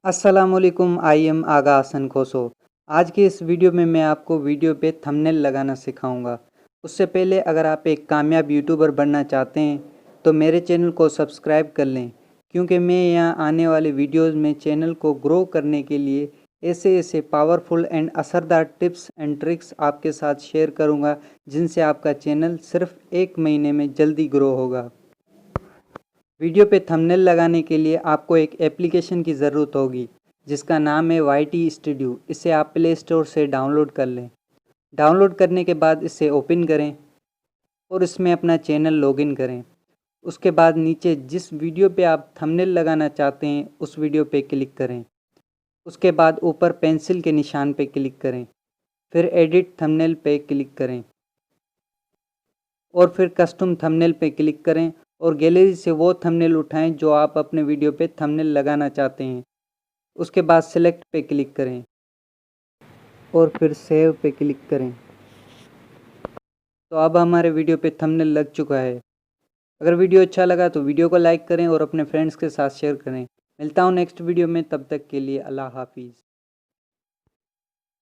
अस्सलामुअलैकुम, I am आगा हसन खोसो। आज की इस वीडियो में मैं आपको वीडियो पे थंबनेल लगाना सिखाऊंगा। उससे पहले अगर आप एक कामयाब यूट्यूबर बनना चाहते हैं तो मेरे चैनल को सब्सक्राइब कर लें, क्योंकि मैं यहाँ आने वाले वीडियोस में चैनल को ग्रो करने के लिए ऐसे पावरफुल एंड असरदार टिप्स एंड ट्रिक्स आपके साथ शेयर करूँगा, जिनसे आपका चैनल सिर्फ 1 महीने में जल्दी ग्रो होगा। वीडियो पे थंबनेल लगाने के लिए आपको एक एप्लीकेशन की ज़रूरत होगी, जिसका नाम है YT स्टूडियो। इसे आप प्ले स्टोर से डाउनलोड कर लें। डाउनलोड करने के बाद इसे ओपन करें और इसमें अपना चैनल लॉगिन करें। उसके बाद नीचे जिस वीडियो पे आप थंबनेल लगाना चाहते हैं उस वीडियो पे क्लिक करें। उसके बाद ऊपर पेंसिल के निशान पे क्लिक करें, फिर एडिट थंबनेल पे क्लिक करें और फिर कस्टम थंबनेल पे क्लिक करें और गैलरी से वो थंबनेल उठाएं जो आप अपने वीडियो पे थंबनेल लगाना चाहते हैं। उसके बाद सिलेक्ट पे क्लिक करें और फिर सेव पे क्लिक करें। तो अब हमारे वीडियो पे थंबनेल लग चुका है। अगर वीडियो अच्छा लगा तो वीडियो को लाइक करें और अपने फ्रेंड्स के साथ शेयर करें। मिलता हूँ नेक्स्ट वीडियो में, तब तक के लिए अल्लाह हाफिज़।